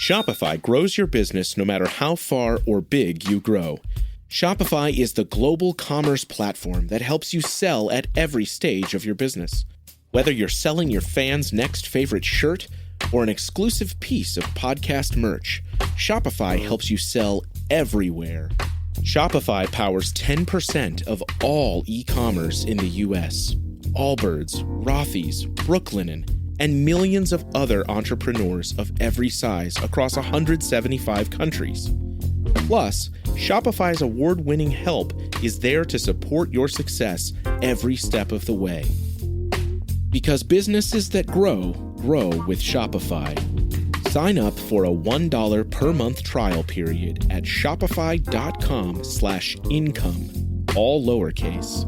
Shopify grows your business no matter how far or big you grow. Shopify is the global commerce platform that helps you sell at every stage of your business. Whether you're selling your fans' next favorite shirt or an exclusive piece of podcast merch, Shopify helps you sell everywhere. Shopify powers 10% of all e-commerce in the U.S. Allbirds, Rothy's, Brooklinen, and millions of other entrepreneurs of every size across 175 countries. Plus, Shopify's award-winning help is there to support your success every step of the way. Because businesses that grow, grow with Shopify. Sign up for a $1 per month trial period at shopify.com/income, all lowercase.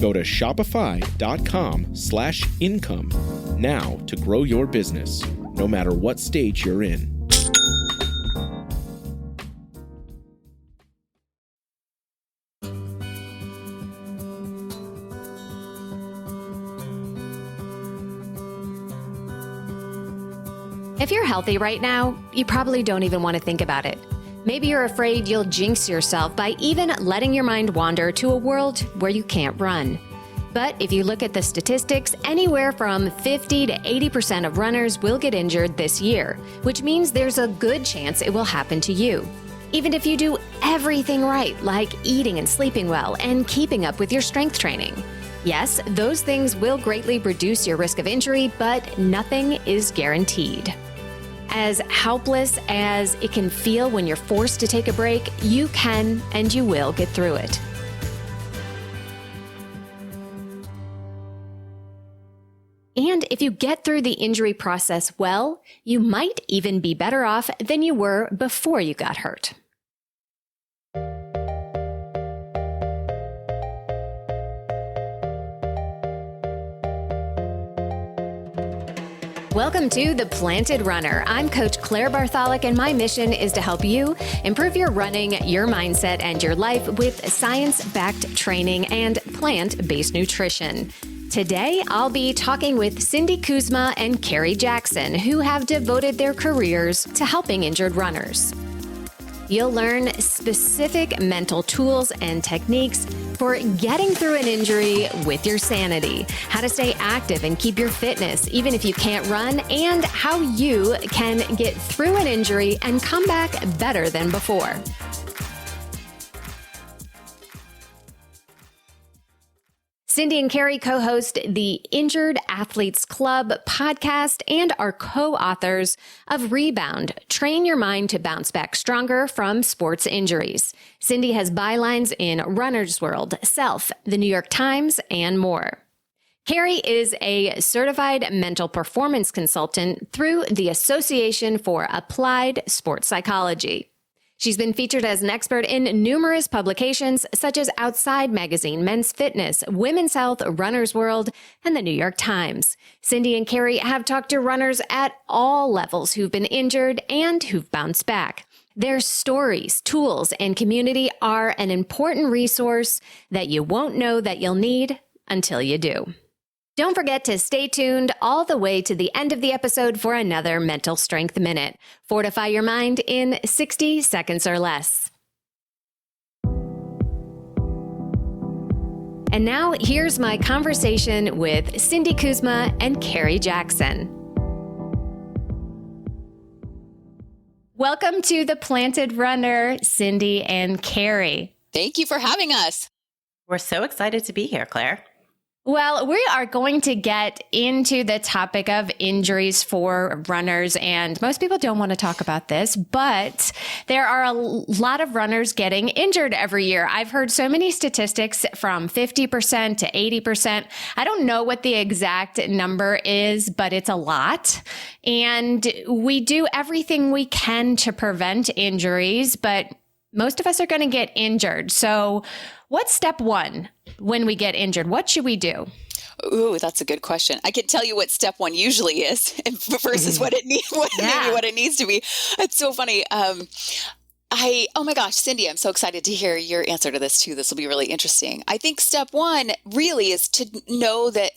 Go to shopify.com/income now to grow your business, no matter what stage you're in. If you're healthy right now, you probably don't even want to think about it. Maybe you're afraid you'll jinx yourself by even letting your mind wander to a world where you can't run. But if you look at the statistics, anywhere from 50 to 80% of runners will get injured this year, which means there's a good chance it will happen to you. Even if you do everything right, like eating and sleeping well and keeping up with your strength training. Yes, those things will greatly reduce your risk of injury, but nothing is guaranteed. As helpless as it can feel when you're forced to take a break, you can and you will get through it. And if you get through the injury process well, you might even be better off than you were before you got hurt. Welcome to The Planted Runner. I'm Coach Claire Bartholic, and my mission is to help you improve your running, your mindset, and your life with science-backed training and plant-based nutrition. Today, I'll be talking with Cindy Kuzma and Carrie Jackson, who have devoted their careers to helping injured runners. You'll learn specific mental tools and techniques for getting through an injury with your sanity, how to stay active and keep your fitness even if you can't run, and how you can get through an injury and come back better than before. Cindy and Carrie co-host the Injured Athletes Club podcast and are co-authors of Rebound, Train Your Mind to Bounce Back Stronger from Sports Injuries. Cindy has bylines in Runner's World, Self, The New York Times, and more. Carrie is a certified mental performance consultant through the Association for Applied Sports Psychology. She's been featured as an expert in numerous publications such as Outside Magazine, Men's Fitness, Women's Health, Runner's World, and the New York Times. Cindy and Carrie have talked to runners at all levels who've been injured and who've bounced back. Their stories, tools, and community are an important resource that you won't know that you'll need until you do. Don't forget to stay tuned all the way to the end of the episode for another Mental Strength Minute. Fortify your mind in 60 seconds or less. And now here's my conversation with Cindy Kuzma and Carrie Jackson. Welcome to The Planted Runner, Cindy and Carrie. Thank you for having us. We're so excited to be here, Claire. Well, we are going to get into the topic of injuries for runners, and most people don't want to talk about this, but there are a lot of runners getting injured every year. I've heard so many statistics from 50% to 80%. I don't know what the exact number is, but it's a lot. And we do everything we can to prevent injuries, but most of us are going to get injured. So what's step one when we get injured? What should we do? Ooh, that's a good question. I can tell you what step one usually is versus what it needs, maybe what it needs to be. It's so funny. Oh my gosh, Cindy, I'm so excited to hear your answer to this too. This will be really interesting. I think step one really is to know that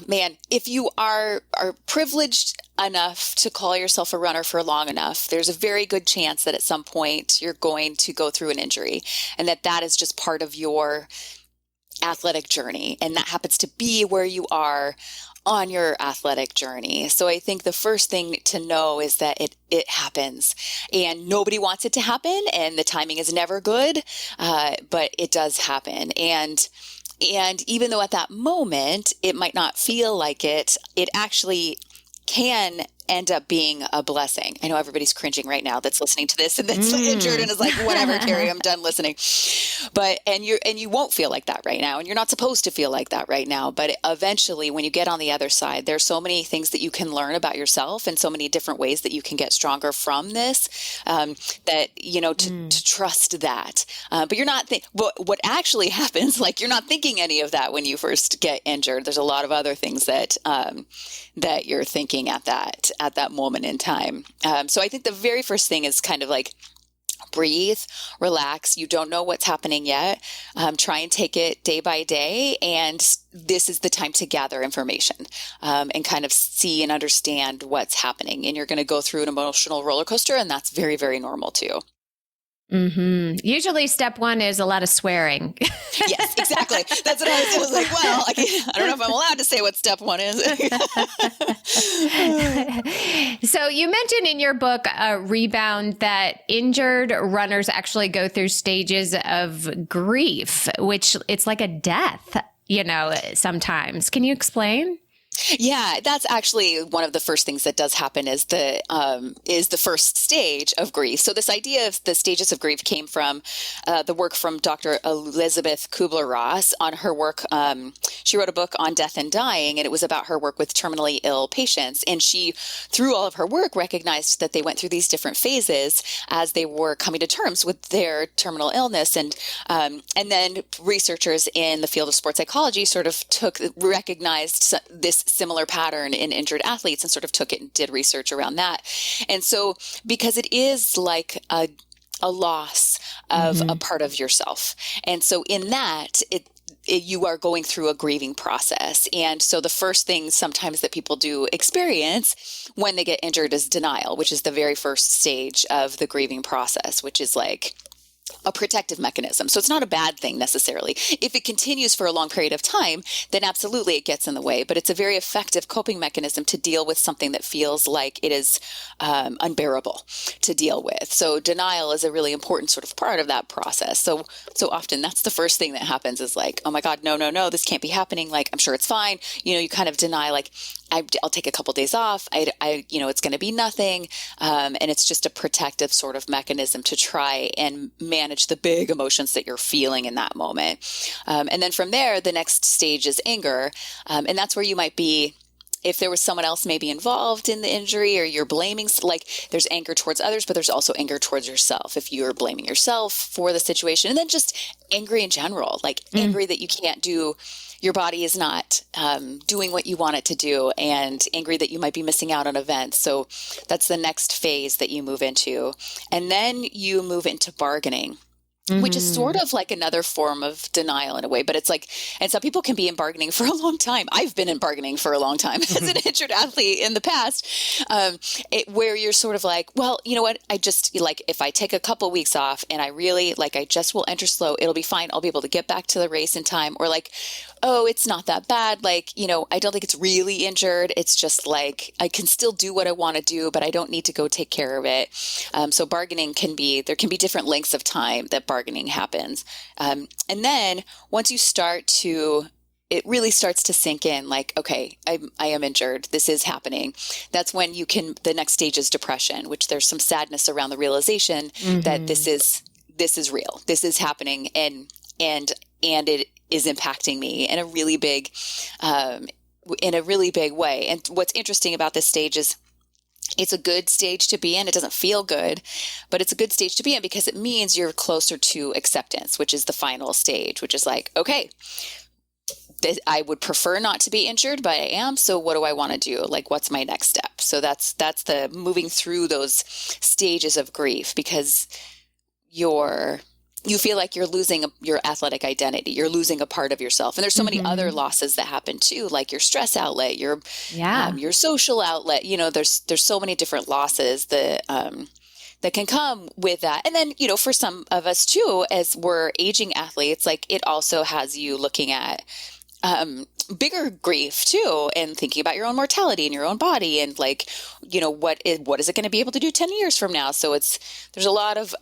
Man, if you are privileged enough to call yourself a runner for long enough, there's a very good chance that at some point you're going to go through an injury, and that is just part of your athletic journey. And that happens to be where you are on your athletic journey. So I think the first thing to know is that it happens, and nobody wants it to happen, and the timing is never good, but it does happen. And even though at that moment it might not feel like it actually can end up being a blessing. I know everybody's cringing right now that's listening to this and that's injured and is like, whatever, Carrie, I'm done listening. But, and you won't feel like that right now. And you're not supposed to feel like that right now. But eventually, when you get on the other side, there's so many things that you can learn about yourself and so many different ways that you can get stronger from this, that, to trust that. But you're not, what actually happens, like you're not thinking any of that when you first get injured. There's a lot of other things that you're thinking at that moment in time. So I think the very first thing is kind of like breathe, relax. You don't know what's happening yet. Try and take it day by day. And this is the time to gather information and kind of see and understand what's happening. And you're going to go through an emotional roller coaster, and that's very, very normal too. Mm-hmm. Usually step one is a lot of swearing. Yes, exactly. That's what I was like, well, I don't know if I'm allowed to say what step one is. So you mentioned in your book, Rebound, that injured runners actually go through stages of grief, which it's like a death, sometimes. Can you explain? Yeah, that's actually one of the first things that does happen is the first stage of grief. So this idea of the stages of grief came from the work from Dr. Elizabeth Kubler-Ross on her work. She wrote a book on death and dying, and it was about her work with terminally ill patients. And she, through all of her work, recognized that they went through these different phases as they were coming to terms with their terminal illness. And then researchers in the field of sports psychology sort of recognized this similar pattern in injured athletes and sort of took it and did research around that. And so because it is like a loss of a part of yourself. And so in that, you are going through a grieving process. And so the first thing sometimes that people do experience when they get injured is denial, which is the very first stage of the grieving process, which is like a protective mechanism. So it's not a bad thing necessarily. If it continues for a long period of time, then absolutely it gets in the way, but it's a very effective coping mechanism to deal with something that feels like it is unbearable to deal with. So denial is a really important sort of part of that process. So often that's the first thing that happens is like, oh my God, no, this can't be happening. Like, I'm sure it's fine. You kind of deny, like, I'll take a couple days off. It's going to be nothing. And it's just a protective sort of mechanism to try and manage the big emotions that you're feeling in that moment. And then from there, the next stage is anger. And that's where you might be, if there was someone else maybe involved in the injury or you're blaming, like there's anger towards others, but there's also anger towards yourself if you're blaming yourself for the situation. And then just angry in general, like angry that you can't do, your body is not doing what you want it to do, and angry that you might be missing out on events. So that's the next phase that you move into. And then you move into bargaining, which is sort of like another form of denial in a way, but it's like, and some people can be in bargaining for a long time. I've been in bargaining for a long time as an injured athlete in the past, where you're sort of like, well, you know what? I just like, if I take a couple weeks off and I really like, I just will enter slow, it'll be fine. I'll be able to get back to the race in time. Or like, oh, it's not that bad. Like, I don't think it's really injured. It's just like, I can still do what I want to do, but I don't need to go take care of it. So bargaining there can be different lengths of time that bargaining happens. And then once you it really starts to sink in, like, okay, I am injured. This is happening. That's when the next stage is depression, which there's some sadness around the realization that this is real. This is happening. And it is impacting me in a really big way. And what's interesting about this stage is it's a good stage to be in. It doesn't feel good, but it's a good stage to be in because it means you're closer to acceptance, which is the final stage, which is like, okay, I would prefer not to be injured, but I am. So what do I want to do? Like, what's my next step? So that's the moving through those stages of grief, because you feel like you're losing your athletic identity. You're losing a part of yourself. And there's so many other losses that happen too, like your stress outlet, your social outlet. There's so many different losses that can come with that. And then, for some of us too, as we're aging athletes, like it also has you looking at bigger grief too, and thinking about your own mortality and your own body, and like, what is it going to be able to do 10 years from now? So there's a lot of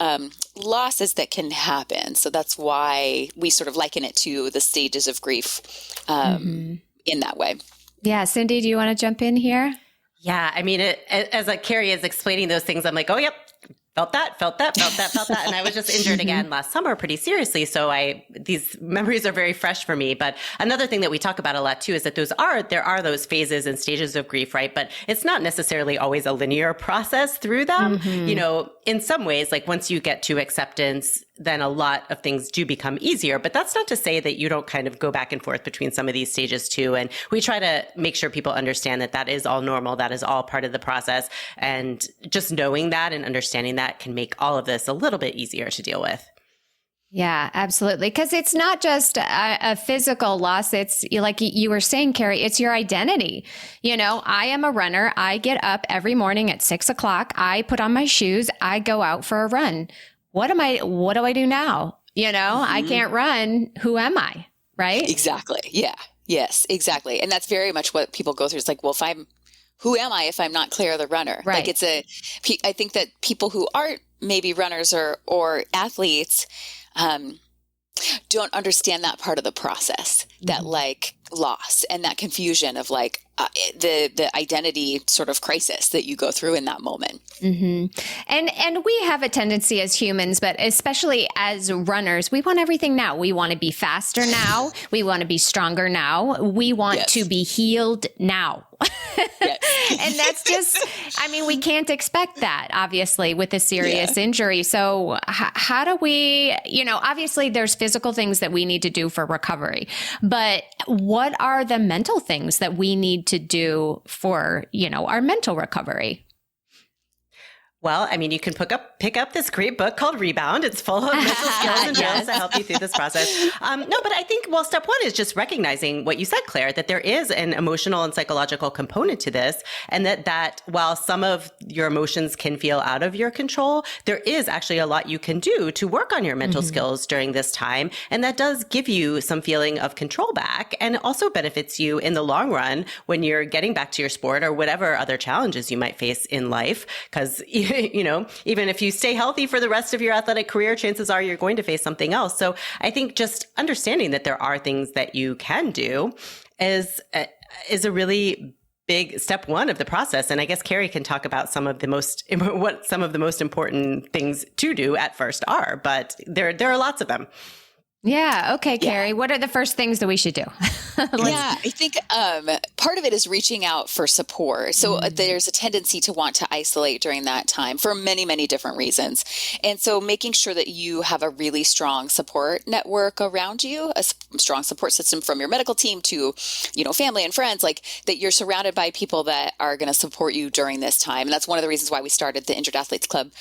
losses that can happen. So that's why we sort of liken it to the stages of grief in that way. Yeah. Cindy, do you want to jump in here? Yeah. I mean, as like Carrie is explaining those things, I'm like, oh, yep. Felt that. And I was just injured again last summer pretty seriously. So these memories are very fresh for me. But another thing that we talk about a lot too is that there are those phases and stages of grief, right? But it's not necessarily always a linear process through them. In some ways, like once you get to acceptance, then a lot of things do become easier. But that's not to say that you don't kind of go back and forth between some of these stages too. And we try to make sure people understand that is all normal. That is all part of the process. And just knowing that and understanding that can make all of this a little bit easier to deal with. Yeah, absolutely. Because it's not just a physical loss. It's like you were saying, Carrie, it's your identity. I am a runner. I get up every morning at 6:00. I put on my shoes. I go out for a run. What do I do now? I can't run. Who am I? Right? Exactly. Yeah. Yes, exactly. And that's very much what people go through. It's like, well, who am I if I'm not Claire the runner? Right. Like I think that people who aren't maybe runners or athletes, don't understand that part of the process, that like loss and that confusion of like the identity sort of crisis that you go through in that moment. And we have a tendency as humans, but especially as runners, we want everything now. We want to be faster now. We want to be stronger now. We want to be healed now. And that's just, we can't expect that, obviously, with a serious injury. So how do we, obviously there's physical things that we need to do for recovery, but what are the mental things that we need to do for, our mental recovery? Well, you can pick up this great book called Rebound. It's full of mental skills and drills to help you through this process. But I think, step one is just recognizing what you said, Claire, that there is an emotional and psychological component to this, and that while some of your emotions can feel out of your control, there is actually a lot you can do to work on your mental skills during this time. And that does give you some feeling of control back, and also benefits you in the long run when you're getting back to your sport or whatever other challenges you might face in life. Because even if you stay healthy for the rest of your athletic career, chances are you're going to face something else. So I think just understanding that there are things that you can do is a really big step one of the process. And I guess Carrie can talk about what some of the most important things to do at first are, but there are lots of them. Yeah. Okay, Carrie, what are the first things that we should do? I think part of it is reaching out for support. So there's a tendency to want to isolate during that time for many, many different reasons. And so making sure that you have a really strong support network around you, a strong support system from your medical team to, family and friends, like that you're surrounded by people that are going to support you during this time. And that's one of the reasons why we started the Injured Athletes Club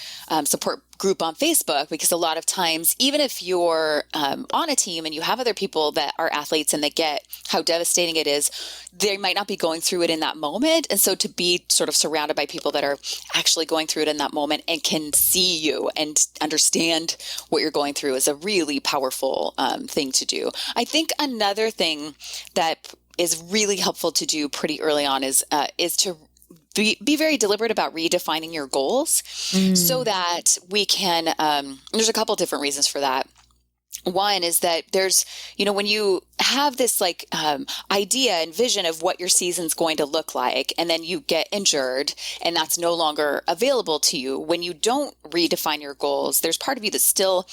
support group on Facebook, because a lot of times, even if you're on a team and you have other people that are athletes and they get how devastating it is, they might not be going through it in that moment. And so to be sort of surrounded by people that are actually going through it in that moment and can see you and understand what you're going through is a really powerful thing to do. I think another thing that is really helpful to do pretty early on is to be very deliberate about redefining your goals so that we can, there's a couple different reasons for that. One is that there's, when you have this idea and vision of what your season's going to look like, and then you get injured and that's no longer available to you, when you don't redefine your goals, there's part of you that's still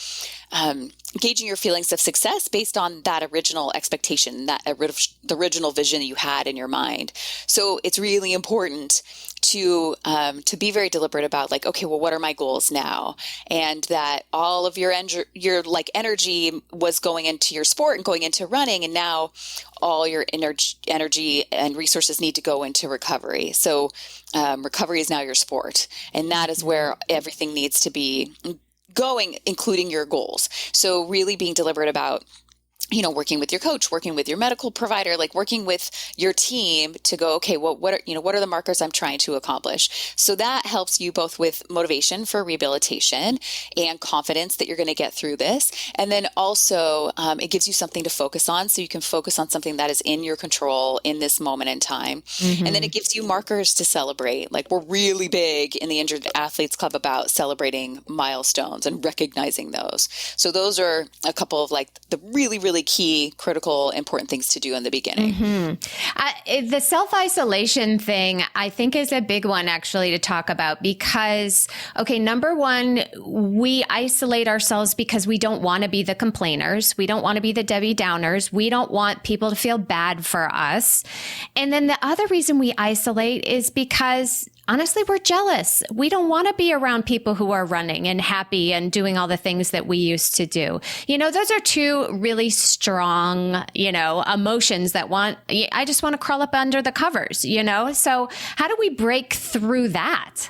gauging your feelings of success based on that original expectation, the original vision that you had in your mind. So it's really important to be very deliberate about okay, well, what are my goals now? And that all of your energy was going into your sport and going into running, and now all your energy and resources need to go into recovery. So recovery is now your sport, and that is where everything needs to be going, including your goals. So really being deliberate about, working with your coach, working with your medical provider, like working with your team to go, okay, well, what are the markers I'm trying to accomplish? So that helps you both with motivation for rehabilitation and confidence that you're going to get through this. And then also it gives you something to focus on, so you can focus on something that is in your control in this moment in time. Mm-hmm. And then it gives you markers to celebrate. Like, we're really big in the Injured Athletes Club about celebrating milestones and recognizing those. So those are a couple of like the really, really key, critical, important things to do in the beginning. Mm-hmm. The self-isolation thing, I think, is a big one actually to talk about because, okay, number one, we isolate ourselves because we don't want to be the complainers. We don't want to be the Debbie Downers. We don't want people to feel bad for us. And then the other reason we isolate is because honestly, we're jealous. We don't want to be around people who are running and happy and doing all the things that we used to do. Those are two really strong, emotions that I just want to crawl up under the covers, So how do we break through that?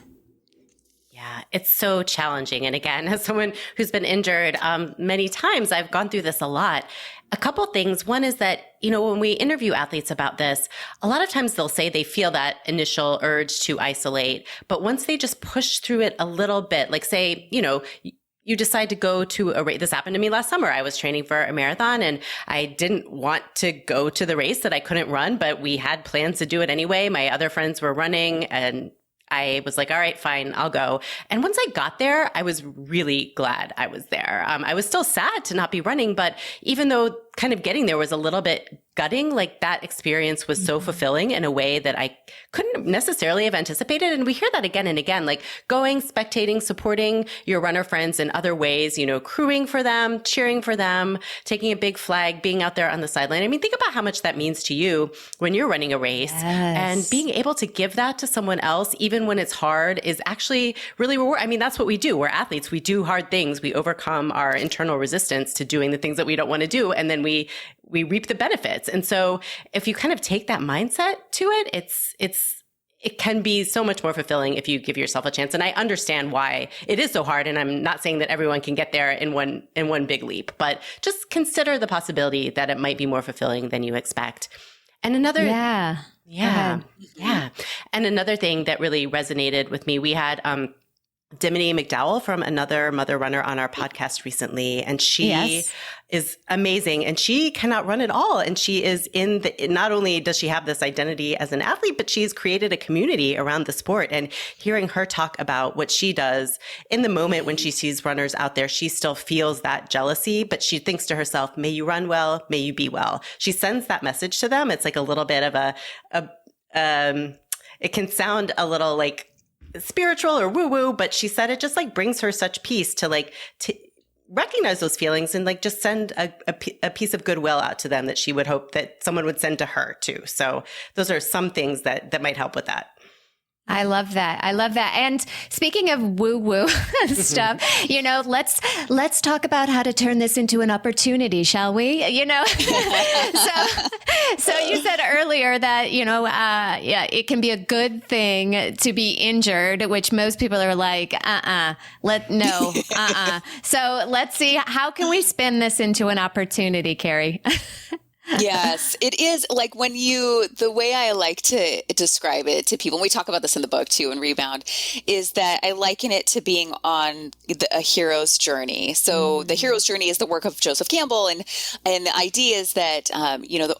Yeah, it's so challenging. And again, as someone who's been injured many times, I've gone through this a lot. A couple things. One is that, when we interview athletes about this, a lot of times they'll say they feel that initial urge to isolate, but once they just push through it a little bit, like say, you decide to go to a race. This happened to me last summer. I was training for a marathon and I didn't want to go to the race that I couldn't run, but we had plans to do it anyway. My other friends were running and I was like, all right, fine, I'll go. And once I got there, I was really glad I was there. I was still sad to not be running, but even though kind of getting there was a little bit gutting, like that experience was so fulfilling in a way that I couldn't necessarily have anticipated. And we hear that again and again, like going, spectating, supporting your runner friends in other ways, crewing for them, cheering for them, taking a big flag, being out there on the sideline. I mean, think about how much that means to you when you're running a race. Yes. And being able to give that to someone else, even when it's hard, is actually really rewarding. I mean, that's what we do. We're athletes. We do hard things. We overcome our internal resistance to doing the things that we don't want to do. And then we reap the benefits. And so if you kind of take that mindset to it, it can be so much more fulfilling if you give yourself a chance. And I understand why it is so hard. And I'm not saying that everyone can get there in one big leap, but just consider the possibility that it might be more fulfilling than you expect. And another, yeah. And another thing that really resonated with me, we had, Dimity McDowell from Another Mother Runner on our podcast recently. And she is amazing and she cannot run at all. And she is not only does she have this identity as an athlete, but she's created a community around the sport. And hearing her talk about what she does in the moment when she sees runners out there, she still feels that jealousy, but she thinks to herself, may you run well, may you be well. She sends that message to them. It's like a little bit of it can sound a little like spiritual or woo-woo, but she said it just like brings her such peace to recognize those feelings and like just send a piece of goodwill out to them that she would hope that someone would send to her too. So those are some things that might help with that. I love that. And speaking of woo-woo stuff, let's talk about how to turn this into an opportunity, shall we? So you said earlier that, it can be a good thing to be injured, which most people are like, So let's see, how can we spin this into an opportunity, Carrie? Yes, it is like the way I like to describe it to people, and we talk about this in the book too, in Rebound, is that I liken it to being on a hero's journey. So the hero's journey is the work of Joseph Campbell. And the idea is that,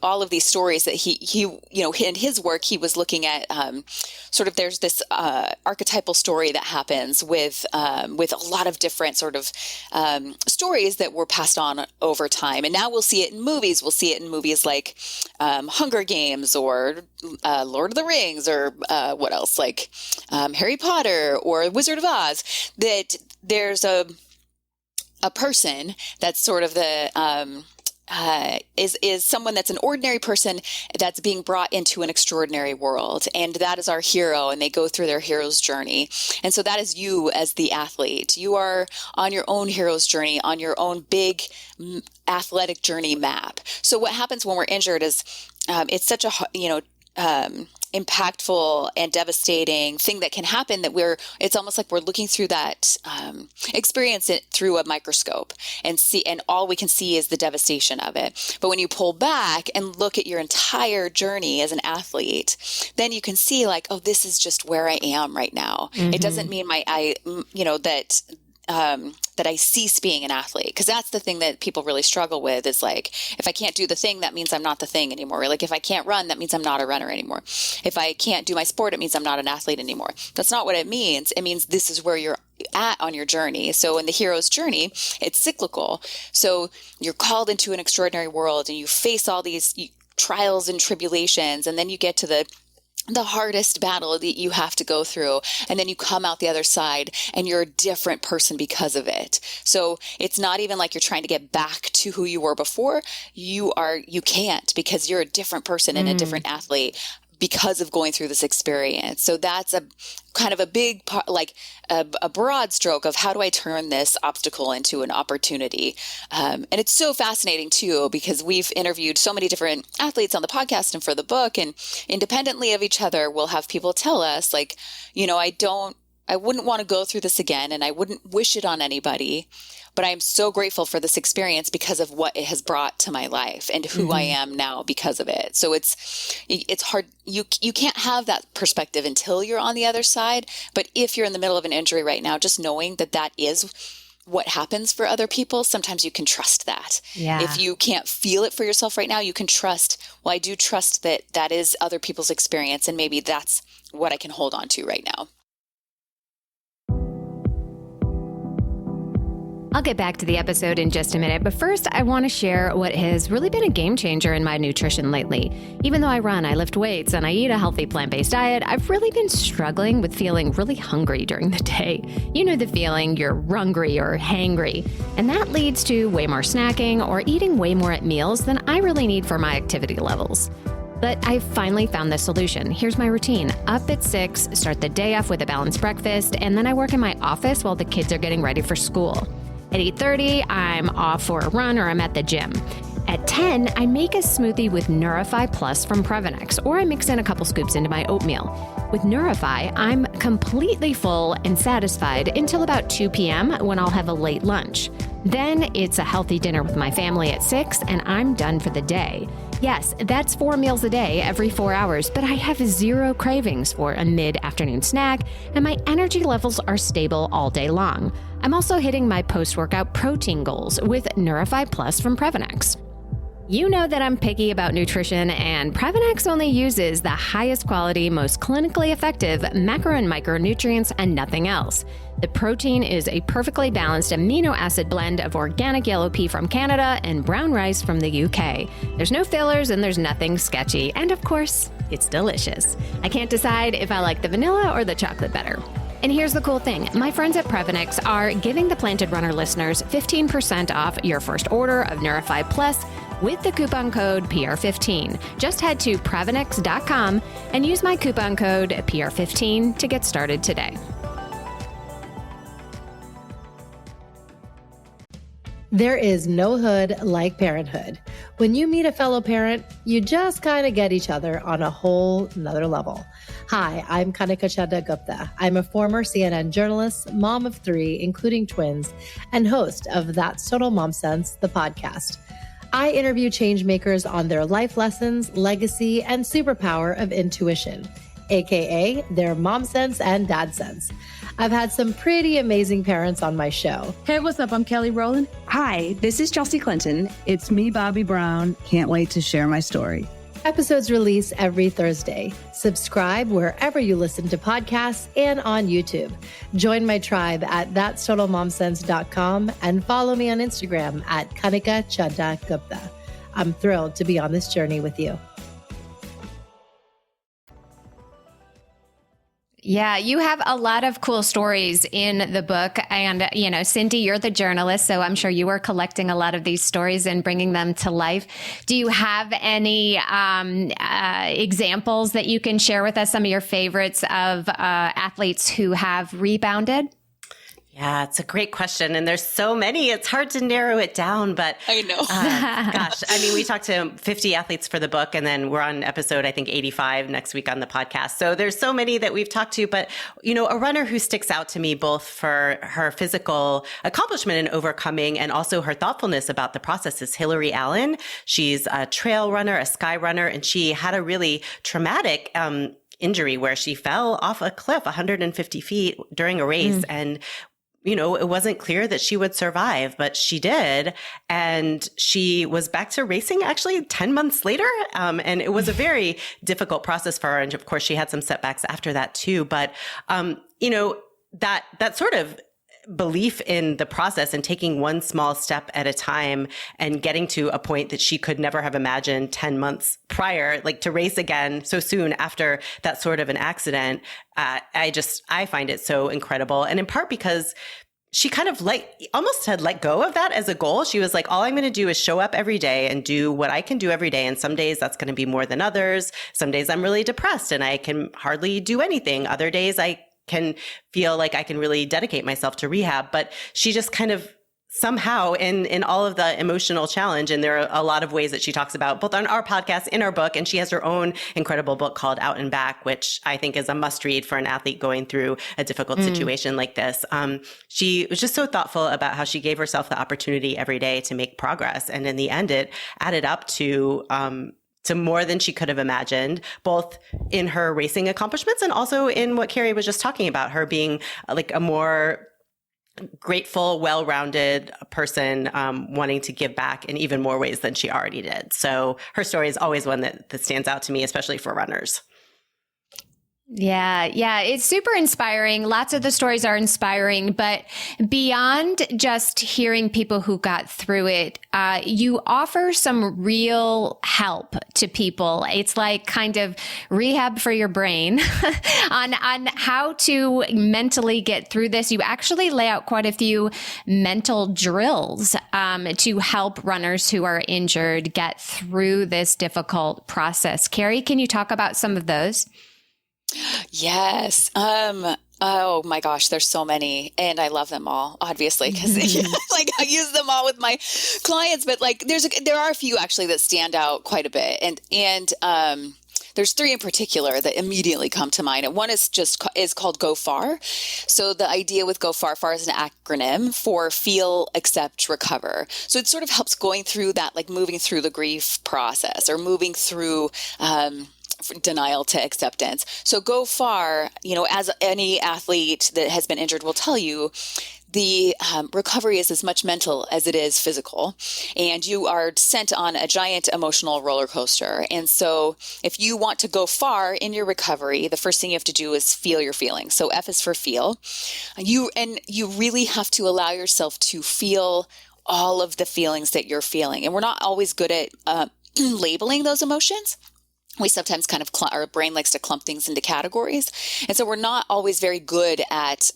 all of these stories that he in his work, he was looking at there's this archetypal story that happens with a lot of different sort of stories that were passed on over time. And now we'll see it in movies. We'll see it in movies like Hunger Games or Lord of the Rings or what else, like Harry Potter or Wizard of Oz, that there's a person that's sort of the is someone that's an ordinary person that's being brought into an extraordinary world. And that is our hero, and they go through their hero's journey. And so that is you as the athlete. You are on your own hero's journey, on your own big athletic journey map. So what happens when we're injured is it's such a, impactful and devastating thing that can happen that it's almost like we're looking through that, experience it through a microscope and all we can see is the devastation of it. But when you pull back and look at your entire journey as an athlete, then you can see like, oh, this is just where I am right now. Mm-hmm. It doesn't mean that I cease being an athlete. Because that's the thing that people really struggle with is like, if I can't do the thing, that means I'm not the thing anymore. Like if I can't run, that means I'm not a runner anymore. If I can't do my sport, it means I'm not an athlete anymore. That's not what it means. It means this is where you're at on your journey. So in the hero's journey, it's cyclical. So you're called into an extraordinary world and you face all these trials and tribulations. And then you get to the hardest battle that you have to go through. And then you come out the other side and you're a different person because of it. So it's not even like you're trying to get back to who you were before. You can't, because you're a different person and a different athlete because of going through this experience. So that's a kind of a big part, like a broad stroke of how do I turn this obstacle into an opportunity? And it's so fascinating too, because we've interviewed so many different athletes on the podcast and for the book, and independently of each other, we'll have people tell us like, I wouldn't want to go through this again and I wouldn't wish it on anybody, but I am so grateful for this experience because of what it has brought to my life and who I am now because of it. So it's hard. You can't have that perspective until you're on the other side. But if you're in the middle of an injury right now, just knowing that is what happens for other people, sometimes you can trust that. Yeah. If you can't feel it for yourself right now, you can trust, well, I do trust that is other people's experience. And maybe that's what I can hold on to right now. I'll get back to the episode in just a minute, but first I want to share what has really been a game changer in my nutrition lately. Even though I run, I lift weights, and I eat a healthy plant-based diet, I've really been struggling with feeling really hungry during the day. You know the feeling, you're rungry or hangry, and that leads to way more snacking or eating way more at meals than I really need for my activity levels. But I finally found the solution. Here's my routine. Up at 6, start the day off with a balanced breakfast, and then I work in my office while the kids are getting ready for school. At 8:30, I'm off for a run or I'm at the gym. At 10, I make a smoothie with Neurify Plus from Previnex, or I mix in a couple scoops into my oatmeal. With Neurify, I'm completely full and satisfied until about 2 p.m. when I'll have a late lunch. Then it's a healthy dinner with my family at 6, and I'm done for the day. Yes, that's 4 meals a day every 4 hours, but I have zero cravings for a mid-afternoon snack, and my energy levels are stable all day long. I'm also hitting my post-workout protein goals with Neurify Plus from Previnex. You know that I'm picky about nutrition, and Previnex only uses the highest quality, most clinically effective macro and micronutrients and nothing else. The protein is a perfectly balanced amino acid blend of organic yellow pea from Canada and brown rice from the UK. There's no fillers and there's nothing sketchy. And of course, it's delicious. I can't decide if I like the vanilla or the chocolate better. And here's the cool thing. My friends at Previnex are giving the Planted Runner listeners 15% off your first order of Neurify Plus with the coupon code PR15. Just head to Previnex.com and use my coupon code PR15 to get started today. There is no hood like parenthood. When you meet a fellow parent, you just kind of get each other on a whole nother level. Hi, I'm Kanika Chadda Gupta. I'm a former CNN journalist, mom of 3, including twins, and host of That's Total Mom Sense, the podcast. I interview changemakers on their life lessons, legacy, and superpower of intuition, aka their mom sense and dad sense. I've had some pretty amazing parents on my show. Hey, what's up? I'm Kelly Rowland. Hi, this is Chelsea Clinton. It's me, Bobby Brown. Can't wait to share my story. Episodes release every Thursday. Subscribe wherever you listen to podcasts and on YouTube. Join my tribe at thatstotalmomsense.com and follow me on Instagram at Kanika Chadda Gupta. I'm thrilled to be on this journey with you. Yeah, you have a lot of cool stories in the book. And, Cindy, you're the journalist, so I'm sure you are collecting a lot of these stories and bringing them to life. Do you have any examples that you can share with us, some of your favorites of athletes who have rebounded? Yeah, it's a great question. And there's so many, it's hard to narrow it down, but I know. gosh, I mean, we talked to 50 athletes for the book, and then we're on episode, I think 85 next week on the podcast. So there's so many that we've talked to, but a runner who sticks out to me both for her physical accomplishment in overcoming and also her thoughtfulness about the process is Hillary Allen. She's a trail runner, a sky runner, and she had a really traumatic, injury where she fell off a cliff 150 feet during a race. And it wasn't clear that she would survive, but she did. And she was back to racing actually 10 months later. And it was a very difficult process for her. And of course, she had some setbacks after that too. But, that sort of belief in the process and taking one small step at a time and getting to a point that she could never have imagined 10 months prior, like to race again so soon after that sort of an accident. I find it so incredible. And in part because she kind of almost had let go of that as a goal. She was like, all I'm going to do is show up every day and do what I can do every day. And some days that's going to be more than others. Some days I'm really depressed and I can hardly do anything. Other days I can feel like I can really dedicate myself to rehab. But she just kind of somehow in all of the emotional challenge, and there are a lot of ways that she talks about both on our podcast, in our book, and she has her own incredible book called Out and Back, which I think is a must read for an athlete going through a difficult situation like this. She was just so thoughtful about how she gave herself the opportunity every day to make progress. And in the end, it added up to more than she could have imagined, both in her racing accomplishments and also in what Carrie was just talking about, her being like a more grateful, well-rounded person, wanting to give back in even more ways than she already did. So her story is always one that stands out to me, especially for runners. Yeah. It's super inspiring. Lots of the stories are inspiring, but beyond just hearing people who got through it, you offer some real help to people. It's like kind of rehab for your brain on how to mentally get through this. You actually lay out quite a few mental drills to help runners who are injured get through this difficult process. Carrie, can you talk about some of those? Yes. Oh my gosh, there's so many, and I love them all, obviously, because like I use them all with my clients. But like, there are a few actually that stand out quite a bit, and there's three in particular that immediately come to mind. And one is called Go Far. So the idea with Go Far is an acronym for Feel, Accept, Recover. So it sort of helps going through that, like moving through the grief process or moving through denial to acceptance. So Go Far, as any athlete that has been injured will tell you, the recovery is as much mental as it is physical, and you are sent on a giant emotional roller coaster. And so if you want to go far in your recovery, the first thing you have to do is feel your feelings. So F is for feel. You really have to allow yourself to feel all of the feelings that you're feeling. And we're not always good at labeling those emotions. We sometimes kind of, our brain likes to clump things into categories. And so we're not always very good at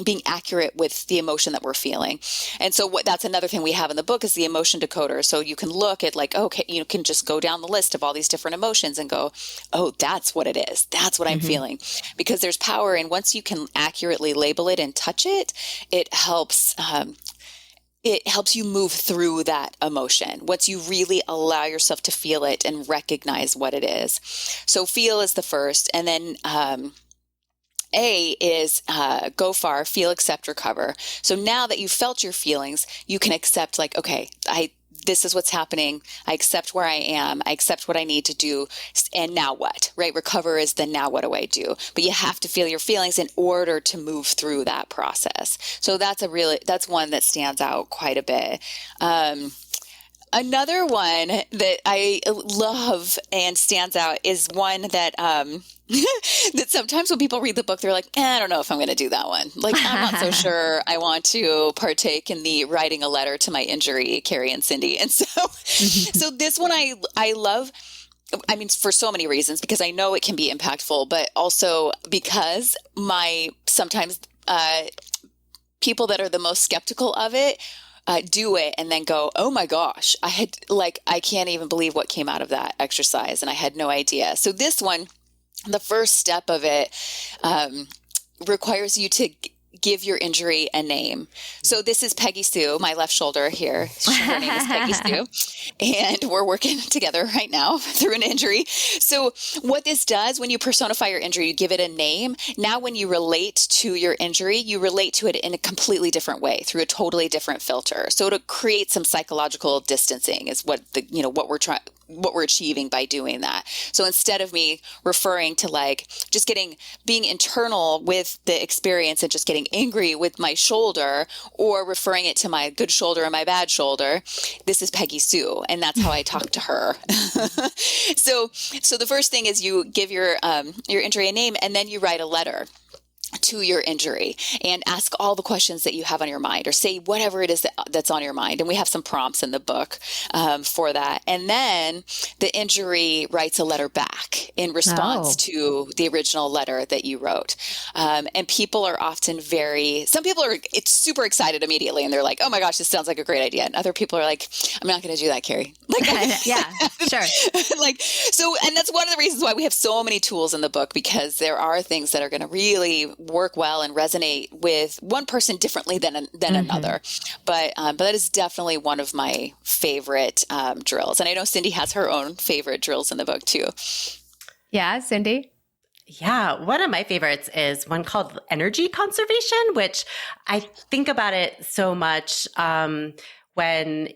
being accurate with the emotion that we're feeling. And so that's another thing we have in the book is the emotion decoder. So you can look at like, okay, you can just go down the list of all these different emotions and go, oh, that's what it is. That's what I'm feeling. Because there's power. And once you can accurately label it and touch it, it helps you move through that emotion once you really allow yourself to feel it and recognize what it is. So feel is the first. And then A is Go Far, Feel, Accept, Recover. So now that you've felt your feelings, you can accept like, okay, this is what's happening. I accept where I am. I accept what I need to do. And now what, right? Recover is then now what do I do? But you have to feel your feelings in order to move through that process. So that's one that stands out quite a bit. Another one that I love and stands out is one that that sometimes when people read the book, they're like, I don't know if I'm going to do that one. Like, I'm not so sure I want to partake in the writing a letter to my injury, Carrie and Cindy. And so this one I love. I mean, for so many reasons, because I know it can be impactful, but also because sometimes people that are the most skeptical of it do it and then go, oh my gosh, I can't even believe what came out of that exercise. And I had no idea. So this one, the first step of it requires you to give your injury a name. So this is Peggy Sue, my left shoulder here. Her name is Peggy Sue. And we're working together right now through an injury. So what this does, when you personify your injury, you give it a name. Now when you relate to your injury, you relate to it in a completely different way through a totally different filter. So to create some psychological distancing is what what we're achieving by doing that. So instead of me referring to like just being internal with the experience and just getting angry with my shoulder, or referring it to my good shoulder and my bad shoulder, this is Peggy Sue. And that's how I talk to her. So the first thing is you give your injury a name, and then you write a letter to your injury and ask all the questions that you have on your mind, or say whatever it is that's on your mind. And we have some prompts in the book for that. And then the injury writes a letter back in response to the original letter that you wrote. And people are often some people are super excited immediately, and they're like, oh my gosh, this sounds like a great idea. And other people are like, I'm not going to do that, Carrie. Like, yeah, sure. And that's one of the reasons why we have so many tools in the book, because there are things that are going to really work well and resonate with one person differently than another. But that is definitely one of my favorite drills. And I know Cindy has her own favorite drills in the book too. Yeah, Cindy? Yeah, one of my favorites is one called energy conservation, which I think about it so much when I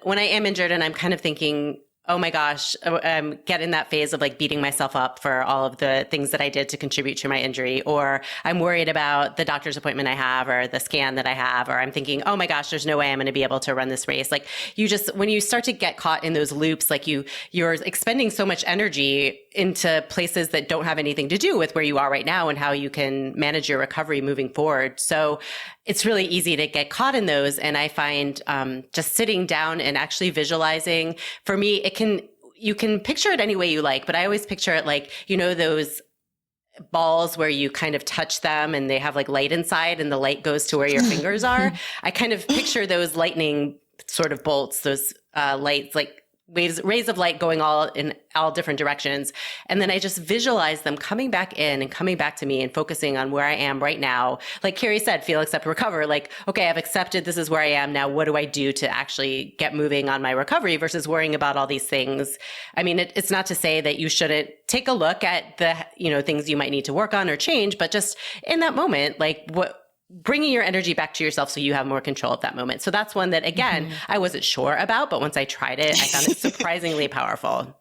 am injured and I'm kind of thinking, oh my gosh, get in that phase of like beating myself up for all of the things that I did to contribute to my injury, or I'm worried about the doctor's appointment I have or the scan that I have, or I'm thinking, oh my gosh, there's no way I'm going to be able to run this race. Like when you start to get caught in those loops, like you're expending so much energy into places that don't have anything to do with where you are right now and how you can manage your recovery moving forward. So it's really easy to get caught in those. And I find just sitting down and actually visualizing, for me, you can picture it any way you like, but I always picture it like, those balls where you kind of touch them and they have like light inside and the light goes to where your fingers are. I kind of picture those lightning sort of bolts, those lights, like rays of light going all in all different directions. And then I just visualize them coming back in and coming back to me and focusing on where I am right now. Like Carrie said, feel, accept, recover. Like, okay, I've accepted this is where I am now. What do I do to actually get moving on my recovery versus worrying about all these things? I mean, it's not to say that you shouldn't take a look at the, things you might need to work on or change, but just in that moment, like bringing your energy back to yourself so you have more control at that moment. So that's one that, again, I wasn't sure about, but once I tried it, I found it surprisingly powerful.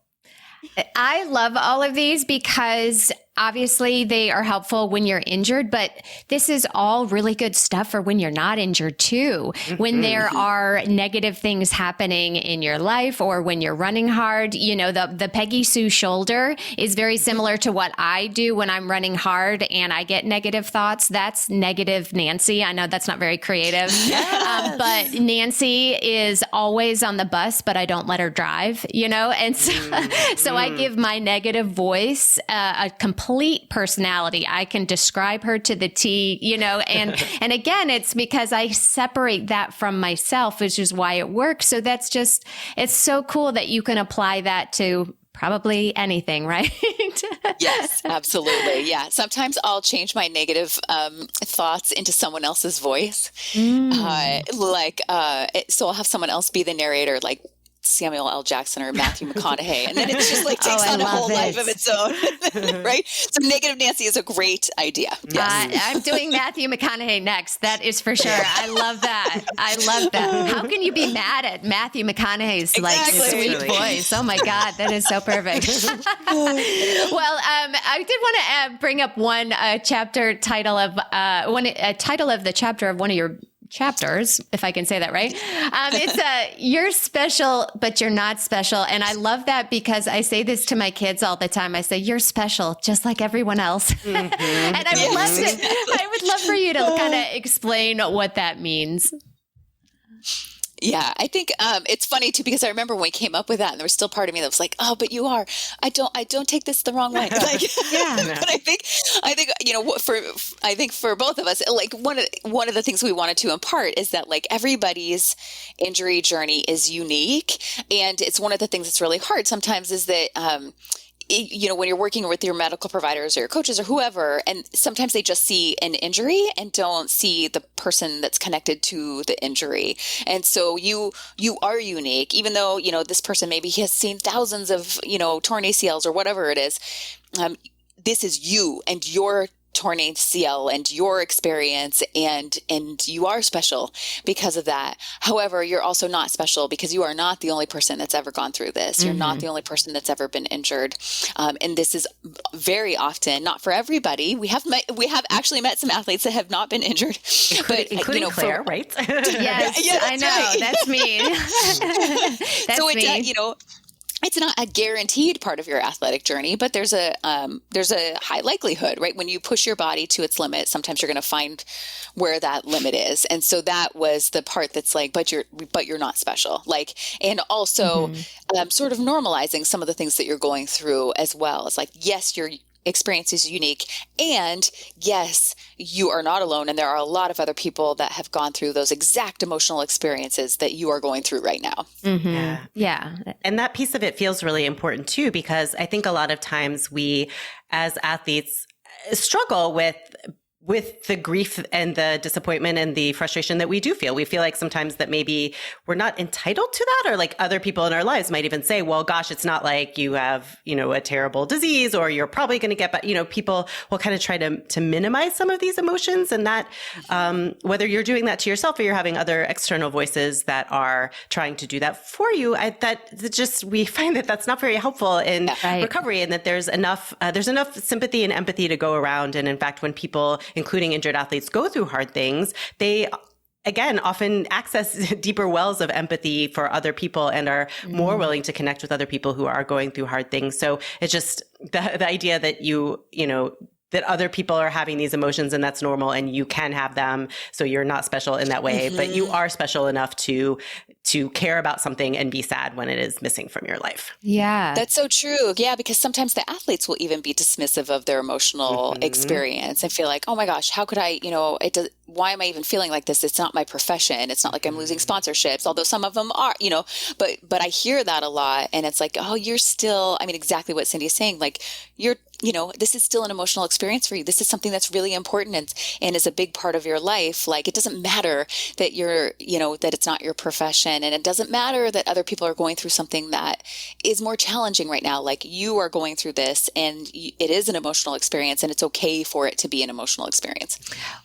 I love all of these because obviously they are helpful when you're injured, but this is all really good stuff for when you're not injured too. When there are negative things happening in your life or when you're running hard, the Peggy Sue shoulder is very similar to what I do when I'm running hard and I get negative thoughts. That's negative Nancy. I know that's not very creative, but Nancy is always on the bus, but I don't let her drive, and so I give my negative voice a complete personality. I can describe her to the T, and again, it's because I separate that from myself, which is why it works. So it's so cool that you can apply that to probably anything, right? Yes, absolutely. Yeah. Sometimes I'll change my negative thoughts into someone else's voice. So I'll have someone else be the narrator, like Samuel L. Jackson or Matthew McConaughey. And then it just like takes on a whole life of its own, right? So negative Nancy is a great idea. Yes. I'm doing Matthew McConaughey next. That is for sure. I love that. How can you be mad at Matthew McConaughey's sweet voice? Oh my God, that is so perfect. Well, I did want to bring up one title of the chapter of one of your chapters, if I can say that right. It's you're special, but you're not special. And I love that because I say this to my kids all the time. I say, you're special, just like everyone else. And I would love for you to kind of explain what that means. Yeah, I think it's funny too, because I remember when we came up with that and there was still part of me that was like, oh, but you are, I don't take this the wrong way. But I think for both of us, like one of the things we wanted to impart is that like everybody's injury journey is unique. And it's one of the things that's really hard sometimes is that, when you're working with your medical providers or your coaches or whoever, and sometimes they just see an injury and don't see the person that's connected to the injury. And so you are unique, even though, this person maybe he has seen thousands of, torn ACLs or whatever it is. This is you and your torn ACL and your experience, and you are special because of that. However, you're also not special because you are not the only person that's ever gone through this. You're not the only person that's ever been injured. And this is very often, not for everybody. We have actually met some athletes that have not been injured, including Claire, right? Yes, I know. Right. That's me. That's so me. It's not a guaranteed part of your athletic journey, but there's a high likelihood, right? When you push your body to its limit, sometimes you're going to find where that limit is. And so that was the part that's like, but you're not special. Like, and also sort of normalizing some of the things that you're going through as well. It's like, yes, your experience is unique, and yes, you are not alone. And there are a lot of other people that have gone through those exact emotional experiences that you are going through right now. Yeah. And that piece of it feels really important too, because I think a lot of times we as athletes struggle with the grief and the disappointment and the frustration that we do feel. We feel like sometimes that maybe we're not entitled to that, or like other people in our lives might even say, well, gosh, it's not like you have, a terrible disease, or you're probably going to get back. People will kind of try to minimize some of these emotions, and that whether you're doing that to yourself or you're having other external voices that are trying to do that for you, we find that that's not very helpful in recovery, and that there's enough sympathy and empathy to go around. And in fact, when people, including injured athletes, go through hard things, they again often access deeper wells of empathy for other people and are more willing to connect with other people who are going through hard things. So it's just the idea that that other people are having these emotions and that's normal and you can have them. So you're not special in that way, but you are special enough to care about something and be sad when it is missing from your life. Yeah. That's so true. Yeah. Because sometimes the athletes will even be dismissive of their emotional experience and feel like, oh my gosh, how could I, why am I even feeling like this? It's not my profession. It's not like I'm losing sponsorships, although some of them are, but I hear that a lot, and it's like, oh, you're still, exactly what Cindy is saying. Like this is still an emotional experience for you. This is something that's really important and is a big part of your life. Like, it doesn't matter that that it's not your profession, and it doesn't matter that other people are going through something that is more challenging right now. Like, you are going through this, and it is an emotional experience, and it's okay for it to be an emotional experience.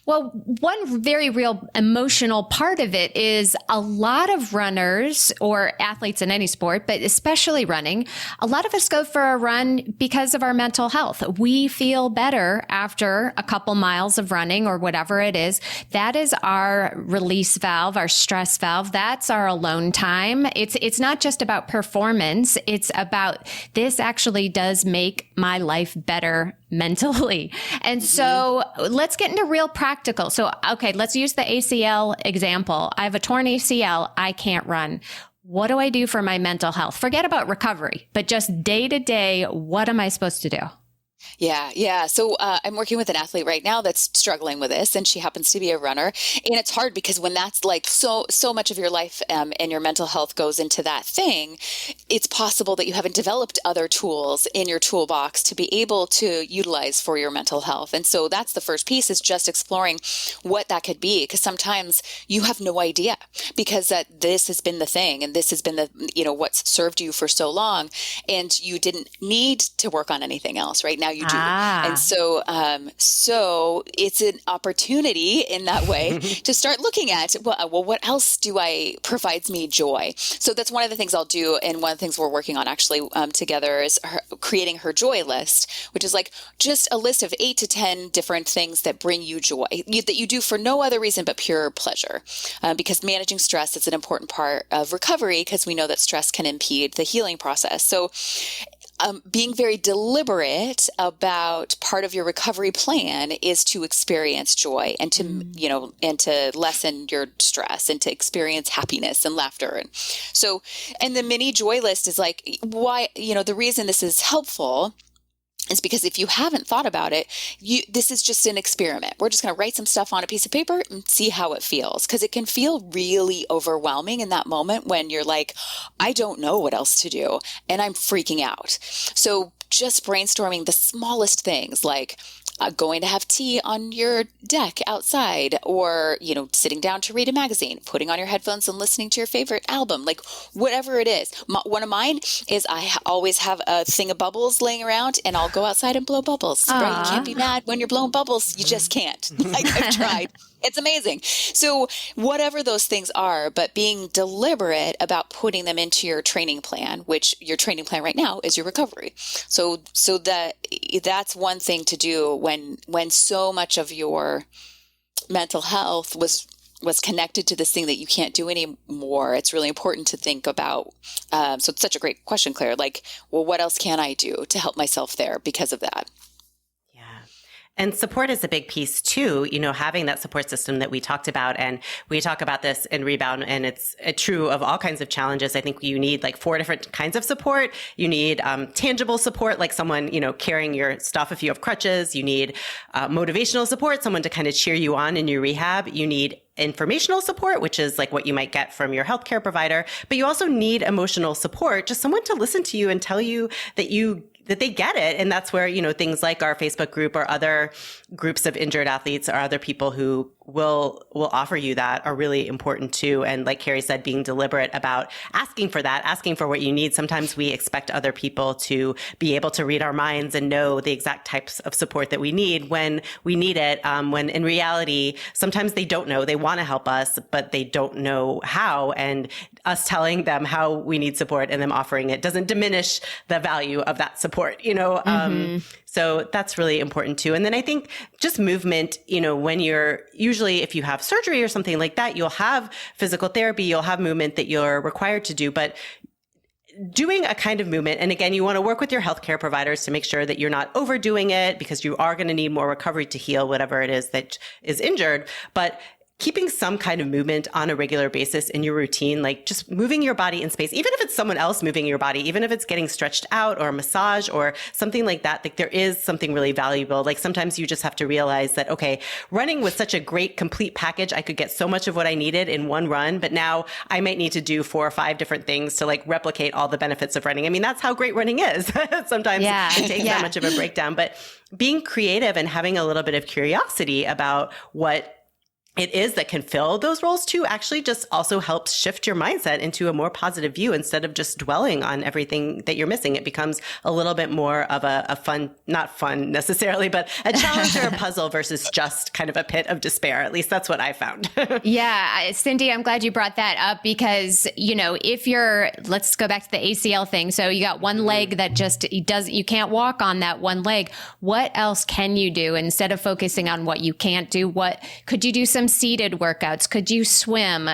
Well, one very real emotional part of it is a lot of runners or athletes in any sport, but especially running, a lot of us go for a run because of our mental health. We feel better after a couple miles of running or whatever it is. That is our release valve, our stress valve. That's our alone time. It's not just about performance. It's about, this actually does make my life better mentally. And so let's get into real practical. So, okay, let's use the ACL example. I have a torn ACL. I can't run. What do I do for my mental health? Forget about recovery, but just day to day, what am I supposed to do? Yeah. So I'm working with an athlete right now that's struggling with this, and she happens to be a runner. And it's hard because when that's like so much of your life and your mental health goes into that thing, it's possible that you haven't developed other tools in your toolbox to be able to utilize for your mental health. And so that's the first piece, is just exploring what that could be, because sometimes you have no idea, because this has been the thing, and this has been the what's served you for so long, and you didn't need to work on anything else. Right now you do. And so it's an opportunity in that way to start looking at, well, what else provides me joy? So that's one of the things I'll do. And one of the things we're working on actually together is creating her joy list, which is like just a list of 8 to 10 different things that bring you joy, that you do for no other reason but pure pleasure. Because managing stress is an important part of recovery, because we know that stress can impede the healing process. So being very deliberate about part of your recovery plan is to experience joy and to, and to lessen your stress and to experience happiness and laughter. And the mini joy list is like, why, the reason this is helpful is because if you haven't thought about it, this is just an experiment. We're just going to write some stuff on a piece of paper and see how it feels. Because it can feel really overwhelming in that moment when you're like, I don't know what else to do, and I'm freaking out. So just brainstorming the smallest things like going to have tea on your deck outside, or, sitting down to read a magazine, putting on your headphones and listening to your favorite album, like whatever it is. One of mine is I always have a thing of bubbles laying around, and I'll go outside and blow bubbles. Right? You can't be mad when you're blowing bubbles. You just can't. Like, I've tried. It's amazing. So whatever those things are, but being deliberate about putting them into your training plan, which your training plan right now is your recovery. So that's one thing to do when so much of your mental health was connected to this thing that you can't do anymore. It's really important to think about. So it's such a great question, Claire. Like, well, what else can I do to help myself there because of that? And support is a big piece too, having that support system that we talked about. And we talk about this in Rebound, and it's true of all kinds of challenges. I think you need like 4 different kinds of support. You need tangible support, like someone, carrying your stuff if you have crutches. You need motivational support, someone to kind of cheer you on in your rehab. You need informational support, which is like what you might get from your healthcare provider. But you also need emotional support, just someone to listen to you and tell you that they get it. And that's where, things like our Facebook group or other groups of injured athletes or other people who will offer you that are really important too. And like Carrie said, being deliberate about asking for that, asking for what you need. Sometimes we expect other people to be able to read our minds and know the exact types of support that we need when we need it. When in reality, sometimes they don't know. They want to help us, but they don't know how. And us telling them how we need support and them offering it doesn't diminish the value of that support, So that's really important too. And then I think just movement, when usually if you have surgery or something like that, you'll have physical therapy, you'll have movement that you're required to do, but doing a kind of movement. And again, you want to work with your healthcare providers to make sure that you're not overdoing it, because you are going to need more recovery to heal whatever it is that is injured. But keeping some kind of movement on a regular basis in your routine, like just moving your body in space, even if it's someone else moving your body, even if it's getting stretched out or a massage or something like that, like there is something really valuable. Like sometimes you just have to realize that, okay, running was such a great complete package. I could get so much of what I needed in one run, but now I might need to do 4 or 5 different things to like replicate all the benefits of running. I mean, that's how great running is. Sometimes it takes that much of a breakdown, but being creative and having a little bit of curiosity about what it is that can fill those roles too actually just also helps shift your mindset into a more positive view instead of just dwelling on everything that you're missing. It becomes a little bit more of a fun, not fun necessarily, but a challenge or a puzzle versus just kind of a pit of despair. At least that's what I found. Yeah. Cindy, I'm glad you brought that up because, let's go back to the ACL thing. So you got one leg that you can't walk on that one leg. What else can you do instead of focusing on what you can't do? What could you do? Some seated workouts? Could you swim?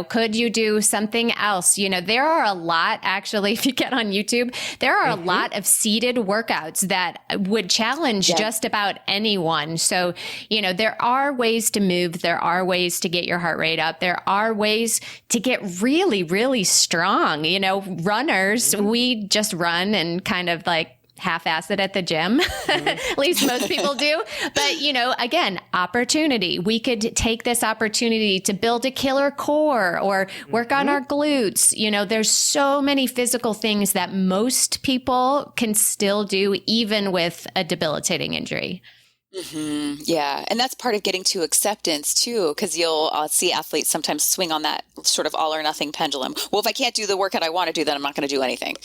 Could you do something else? There are a lot, actually, if you get on YouTube, there are a lot of seated workouts that would challenge just about anyone. So, there are ways to move. There are ways to get your heart rate up. There are ways to get really, really strong. Runners, we just run and kind of like half-ass it at the gym. At least most people do. But, again, opportunity. We could take this opportunity to build a killer core or work on our glutes. There's so many physical things that most people can still do, even with a debilitating injury. Mm-hmm. Yeah. And that's part of getting to acceptance too, because you'll see athletes sometimes swing on that sort of all or nothing pendulum. Well, if I can't do the workout I want to do, then I'm not going to do anything.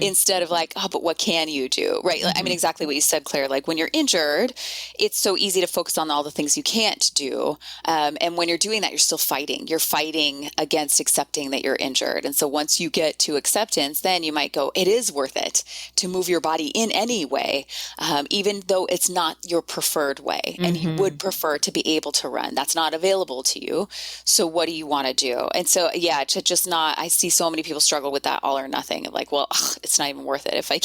Instead of like, oh, but what can you do? Right. I mean, exactly what you said, Claire. Like when you're injured, it's so easy to focus on all the things you can't do. And when you're doing that, you're still fighting. You're fighting against accepting that you're injured. And so once you get to acceptance, then you might go, it is worth it to move your body in any way, even though it's not your preferred way and you would prefer to be able to run. That's not available to you. So what do you want to do? And so, to just not, I see so many people struggle with that all or nothing. Like, well, it's not even worth it. If I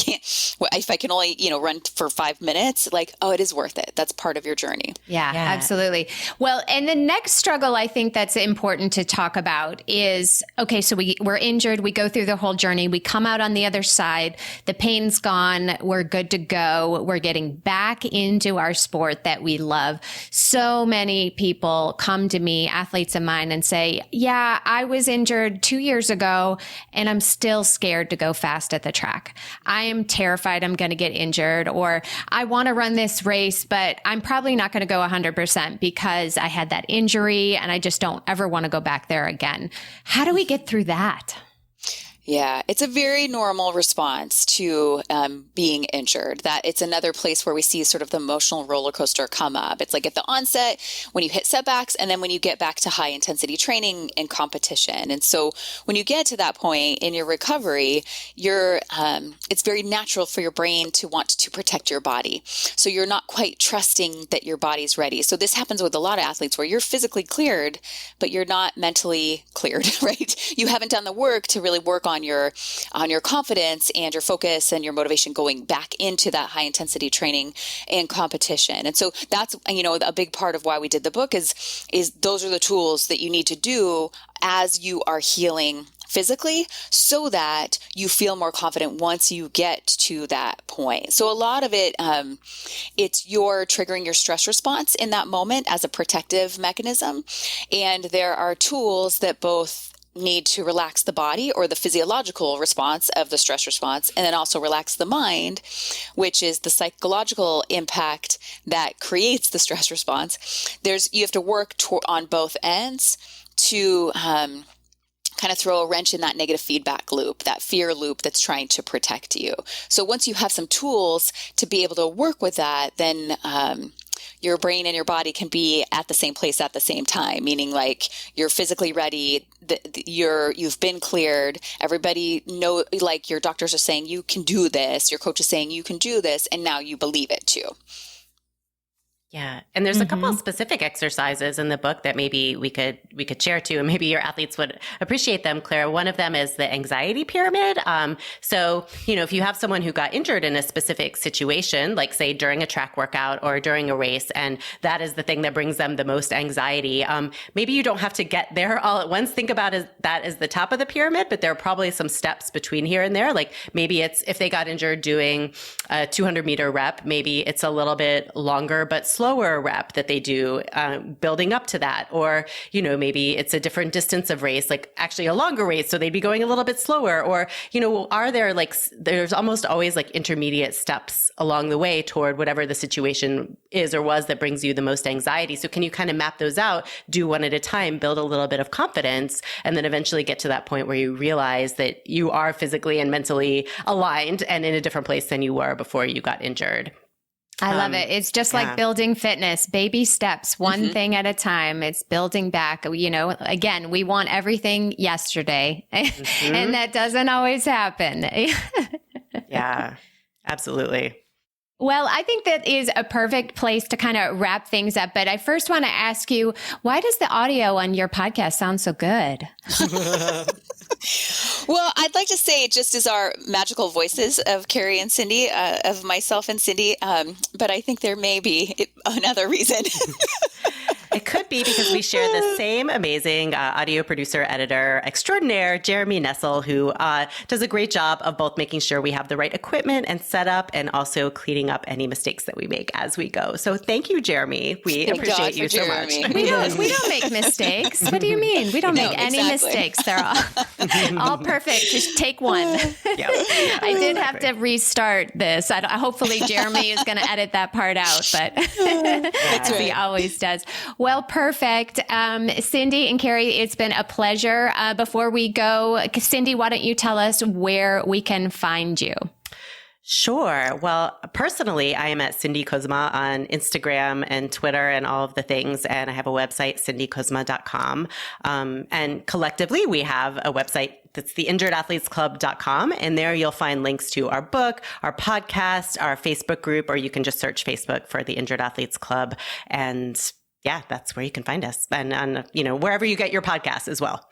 can only, run for 5 minutes, like, oh, it is worth it. That's part of your journey. Yeah, absolutely. Well, and the next struggle I think that's important to talk about is, okay, so we're injured. We go through the whole journey. We come out on the other side. The pain's gone. We're good to go. We're getting back into our sport. sport that we love. So many people come to me, athletes of mine, and say, yeah, I was injured 2 years ago and I'm still scared to go fast at the track. I am terrified I'm going to get injured, or I want to run this race, but I'm probably not going to go 100% because I had that injury and I just don't ever want to go back there again. How do we get through that? Yeah, it's a very normal response to being injured. That it's another place where we see sort of the emotional roller coaster come up. It's like at the onset when you hit setbacks, and then when you get back to high intensity training and competition. And so when you get to that point in your recovery, it's very natural for your brain to want to protect your body. So you're not quite trusting that your body's ready. So this happens with a lot of athletes where you're physically cleared, but you're not mentally cleared, right? You haven't done the work to really work on your confidence and your focus and your motivation going back into that high intensity training and competition. And so that's, a big part of why we did the book is those are the tools that you need to do as you are healing physically so that you feel more confident once you get to that point. So a lot of it, it's your triggering your stress response in that moment as a protective mechanism. And there are tools that both need to relax the body or the physiological response of the stress response, and then also relax the mind, which is the psychological impact that creates the stress response. You have to work on both ends to kind of throw a wrench in that negative feedback loop, that fear loop that's trying to protect you. So once you have some tools to be able to work with that, then your brain and your body can be at the same place at the same time, meaning like you're physically ready, you've been cleared, everybody know, like your doctors are saying you can do this, your coach is saying you can do this, and now you believe it too. Yeah. And there's a couple of specific exercises in the book that maybe we could share too, and maybe your athletes would appreciate them, Claire. One of them is the anxiety pyramid. So, if you have someone who got injured in a specific situation, like say during a track workout or during a race, and that is the thing that brings them the most anxiety, maybe you don't have to get there all at once. Think about that as the top of the pyramid, but there are probably some steps between here and there. Like maybe it's if they got injured doing a 200-meter rep, maybe it's a little bit longer, but slower rep that they do building up to that. Or, maybe it's a different distance of race, like actually a longer race. So they'd be going a little bit slower. Or, are there there's almost always like intermediate steps along the way toward whatever the situation is or was that brings you the most anxiety. So can you kind of map those out, do one at a time, build a little bit of confidence, and then eventually get to that point where you realize that you are physically and mentally aligned and in a different place than you were before you got injured. I love it. It's just like building fitness, baby steps, one thing at a time. It's building back. Again, we want everything yesterday, and that doesn't always happen. Yeah, absolutely. Well, I think that is a perfect place to kind of wrap things up. But I first want to ask you, why does the audio on your podcast sound so good? Well, I'd like to say just as our magical voices of Carrie and Cindy, of myself and Cindy, but I think there may be another reason. It could be because we share the same amazing audio producer, editor extraordinaire, Jeremy Nessel, who does a great job of both making sure we have the right equipment and setup and also cleaning up any mistakes that we make as we go. So thank you, Jeremy. We appreciate you so much. We don't make mistakes. What do you mean? We don't make any mistakes. They're all perfect. Just take one. Yep. I did have to restart this. Hopefully Jeremy is going to edit that part out, but as he always does. Well, perfect. Cindy and Carrie, it's been a pleasure. Before we go, Cindy, why don't you tell us where we can find you? Sure. Well, personally, I am at Cindy Kuzma on Instagram and Twitter and all of the things. And I have a website, cindykuzma.com. And collectively, we have a website that's theinjuredathletesclub.com. And there you'll find links to our book, our podcast, our Facebook group, or you can just search Facebook for the Injured Athletes Club. And yeah, that's where you can find us. And wherever you get your podcasts as well.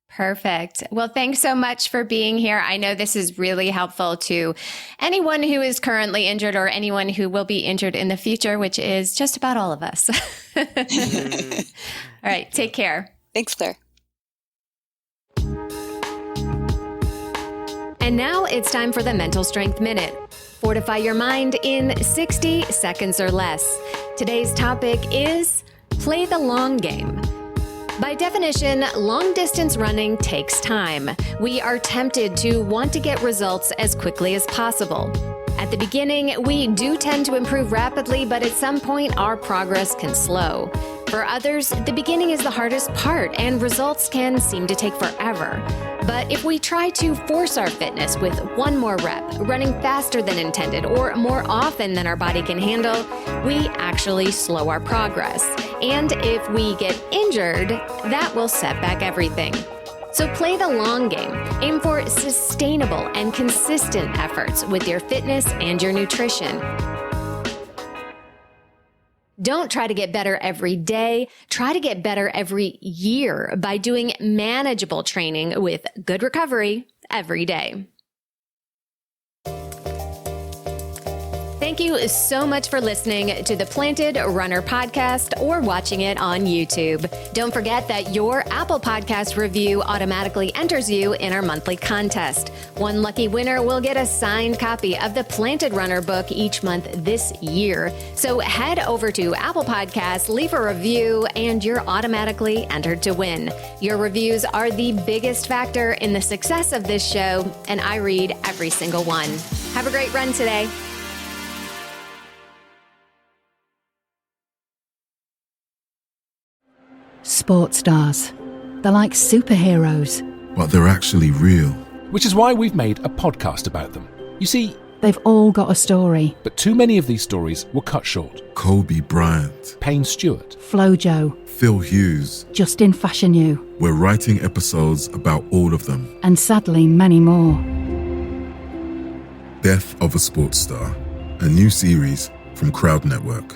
Perfect. Well, thanks so much for being here. I know this is really helpful to anyone who is currently injured or anyone who will be injured in the future, which is just about all of us. All right. Take care. Thanks, Claire. And now it's time for the Mental Strength Minute. Fortify your mind in 60 seconds or less. Today's topic is play the long game. By definition, long-distance running takes time. We are tempted to want to get results as quickly as possible. At the beginning, we do tend to improve rapidly, but at some point, our progress can slow. For others, the beginning is the hardest part, and results can seem to take forever. But if we try to force our fitness with one more rep, running faster than intended, or more often than our body can handle, we actually slow our progress. And if we get injured, that will set back everything. So play the long game. Aim for sustainable and consistent efforts with your fitness and your nutrition. Don't try to get better every day. Try to get better every year by doing manageable training with good recovery every day. Thank you so much for listening to the Planted Runner podcast or watching it on YouTube. Don't forget that your Apple Podcast review automatically enters you in our monthly contest. One lucky winner will get a signed copy of the Planted Runner book each month this year. So head over to Apple Podcasts, leave a review, and you're automatically entered to win. Your reviews are the biggest factor in the success of this show, and I read every single one. Have a great run today. Sports stars. They're like superheroes. But they're actually real. Which is why we've made a podcast about them. You see, They've all got a story. but too many of these stories were cut short. Kobe Bryant, Payne Stewart, Flojo, Phil Hughes. Justin Fashanu, We're writing episodes about all of them. and sadly many more. Death of a Sports Star, a new series from Crowd Network.